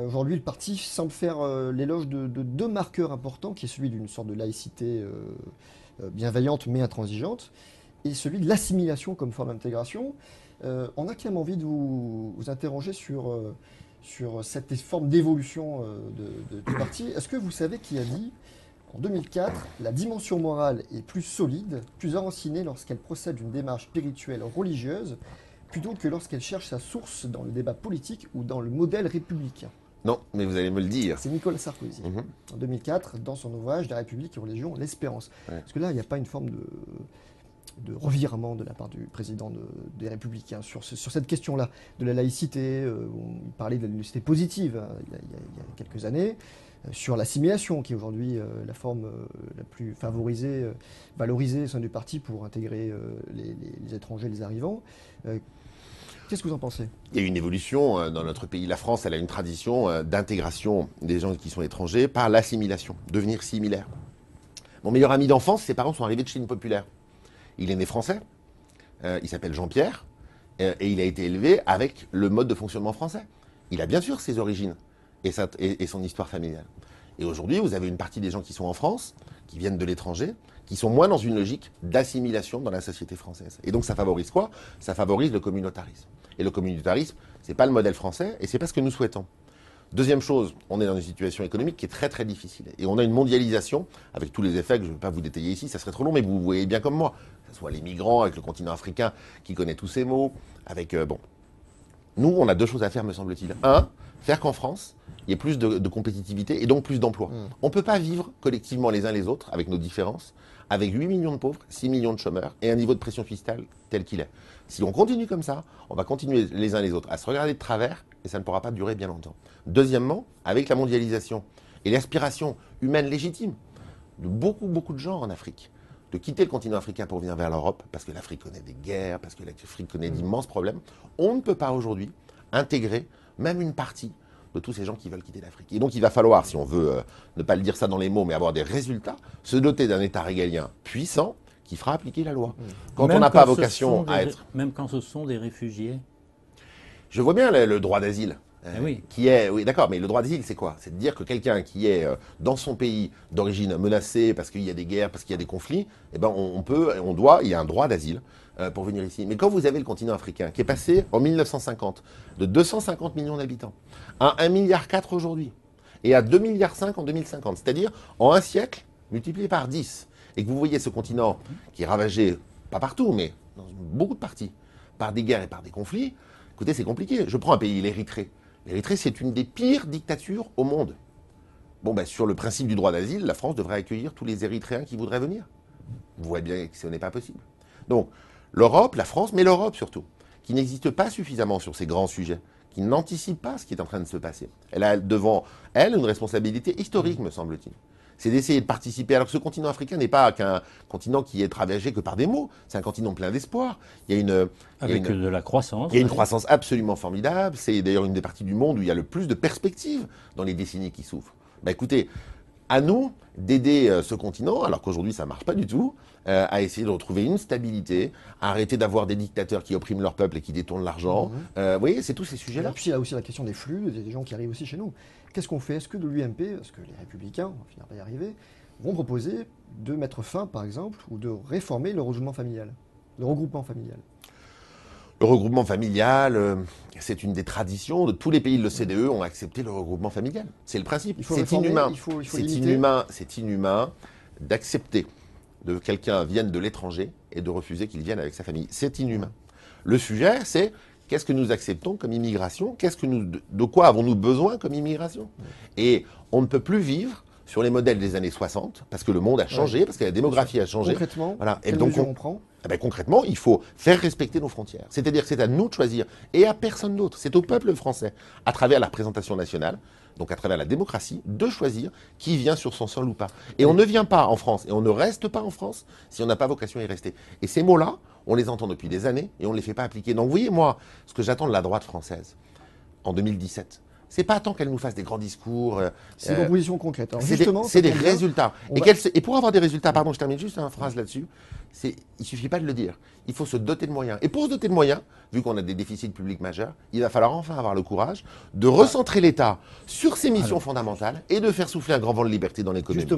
Aujourd'hui, le parti semble faire l'éloge de deux marqueurs importants, qui est celui d'une sorte de laïcité bienveillante mais intransigeante, et celui de l'assimilation comme forme d'intégration. On a quand même envie de vous interroger sur cette forme d'évolution du parti. Est-ce que vous savez qui a dit, en 2004, la dimension morale est plus solide, plus enracinée lorsqu'elle procède d'une démarche spirituelle religieuse, plutôt que lorsqu'elle cherche sa source dans le débat politique ou dans le modèle républicain? Non, mais vous allez me le dire. C'est Nicolas Sarkozy, Mhm. en 2004, dans son ouvrage La République et religion, l'espérance. Ouais. Parce que là, il n'y a pas une forme de revirement de la part du président des Républicains sur cette question-là, de la laïcité. Il parlait de la laïcité positive hein, il y a quelques années, sur l'assimilation, qui est aujourd'hui la forme la plus favorisée, valorisée au sein du parti pour intégrer les étrangers, les arrivants. Qu'est-ce que vous en pensez? Il y a une évolution dans notre pays. La France, elle a une tradition d'intégration des gens qui sont étrangers par l'assimilation, devenir similaire. Mon meilleur ami d'enfance, ses parents sont arrivés de Chine populaire. Il est né français, il s'appelle Jean-Pierre, et il a été élevé avec le mode de fonctionnement français. Il a bien sûr ses origines et son histoire familiale. Et aujourd'hui, vous avez une partie des gens qui sont en France, qui viennent de l'étranger, qui sont moins dans une logique d'assimilation dans la société française. Et donc ça favorise quoi? Ça favorise le communautarisme. Et le communautarisme, c'est pas le modèle français, et c'est pas ce que nous souhaitons. Deuxième chose, on est dans une situation économique qui est très très difficile. Et on a une mondialisation, avec tous les effets que je ne vais pas vous détailler ici, ça serait trop long, mais vous voyez bien comme moi. Que ce soit les migrants, avec le continent africain qui connaît tous ces mots, avec... bon. Nous, on a deux choses à faire, me semble-t-il. Un, faire qu'en France, il y ait plus de compétitivité et donc plus d'emplois. On ne peut pas vivre collectivement les uns les autres, avec nos différences, avec 8 millions de pauvres, 6 millions de chômeurs et un niveau de pression fiscale tel qu'il est. Si on continue comme ça, on va continuer les uns les autres à se regarder de travers et ça ne pourra pas durer bien longtemps. Deuxièmement, avec la mondialisation et l'aspiration humaine légitime de beaucoup de gens en Afrique, de quitter le continent africain pour venir vers l'Europe, parce que l'Afrique connaît des guerres, parce que l'Afrique connaît d'immenses problèmes, on ne peut pas aujourd'hui intégrer même une partie de tous ces gens qui veulent quitter l'Afrique. Et donc il va falloir, si on veut ne pas le dire ça dans les mots, mais avoir des résultats, se doter d'un État régalien puissant qui fera appliquer la loi. Quand on n'a pas vocation à être... Même quand ce sont des réfugiés. Je vois bien le droit d'asile. Oui. Qui est, oui, d'accord, mais le droit d'asile, c'est quoi? C'est de dire que quelqu'un qui est dans son pays d'origine menacé parce qu'il y a des guerres, parce qu'il y a des conflits, eh ben il y a un droit d'asile pour venir ici. Mais quand vous avez le continent africain qui est passé en 1950 de 250 millions d'habitants à 1,4 milliard aujourd'hui et à 2,5 milliards en 2050, c'est-à-dire en un siècle multiplié par 10, et que vous voyez ce continent qui est ravagé, pas partout, mais dans beaucoup de parties, par des guerres et par des conflits, écoutez, c'est compliqué. Je prends un pays, l'Érythrée. L'Érythrée, c'est une des pires dictatures au monde. Bon, ben, sur le principe du droit d'asile, la France devrait accueillir tous les Érythréens qui voudraient venir. Vous voyez bien que ce n'est pas possible. Donc, l'Europe, la France, mais l'Europe surtout, qui n'existe pas suffisamment sur ces grands sujets, qui n'anticipe pas ce qui est en train de se passer. Elle a devant elle une responsabilité historique, me semble-t-il. C'est d'essayer de participer, alors que ce continent africain n'est pas qu'un continent qui est ravagé que par des maux, c'est un continent plein d'espoir. Il y a Avec de la croissance. il y a une croissance absolument formidable. C'est d'ailleurs une des parties du monde où il y a le plus de perspectives dans les décennies qui s'ouvrent. Ben écoutez, à nous d'aider ce continent, alors qu'aujourd'hui ça ne marche pas du tout, à essayer de retrouver une stabilité, à arrêter d'avoir des dictateurs qui oppriment leur peuple et qui détournent l'argent. Vous voyez, c'est tous ces Et sujets-là. puis il y a aussi la question des flux, des gens qui arrivent aussi chez nous. Qu'est-ce qu'on fait? Est-ce que de l'UMP, parce que les Républicains, on va finir par y arriver, vont proposer de mettre fin, par exemple, ou de réformer le regroupement familial? Le regroupement familial. Le regroupement familial, c'est une des traditions de tous les pays de l'OCDE ont accepté le regroupement familial. C'est le principe. Il faut C'est réformer, inhumain. il faut C'est limiter. inhumain. C'est inhumain d'accepter que quelqu'un vienne de l'étranger et de refuser qu'il vienne avec sa famille. C'est inhumain. Le sujet, c'est qu'est-ce que nous acceptons comme immigration? De quoi avons-nous besoin comme immigration? Et on ne peut plus vivre sur les modèles des années 60, parce que le monde a changé, parce que la démographie a changé. Concrètement, Voilà. Et quelles donc mesures on prend? eh ben, concrètement, il faut faire respecter nos frontières. C'est-à-dire que c'est à nous de choisir, et à personne d'autre. C'est au peuple français, à travers la représentation nationale, donc à travers la démocratie, de choisir qui vient sur son sol ou pas. Et on ne vient pas en France, et on ne reste pas en France, si on n'a pas vocation à y rester. Et ces mots-là, on les entend depuis des années, et on ne les fait pas appliquer. Donc vous voyez, moi, ce que j'attends de la droite française, en 2017, C'est pas tant qu'elle nous fasse des grands discours. C'est une proposition concrète. Alors C'est justement, des, ça c'est des tombe bien. résultats. On Et, va- et pour avoir des résultats, pardon, je termine juste une phrase là-dessus, il suffit pas de le dire. Il faut se doter de moyens. Et pour se doter de moyens, vu qu'on a des déficits publics majeurs, il va falloir enfin avoir le courage de recentrer l'État sur ses missions fondamentales et de faire souffler un grand vent de liberté dans l'économie. Justement.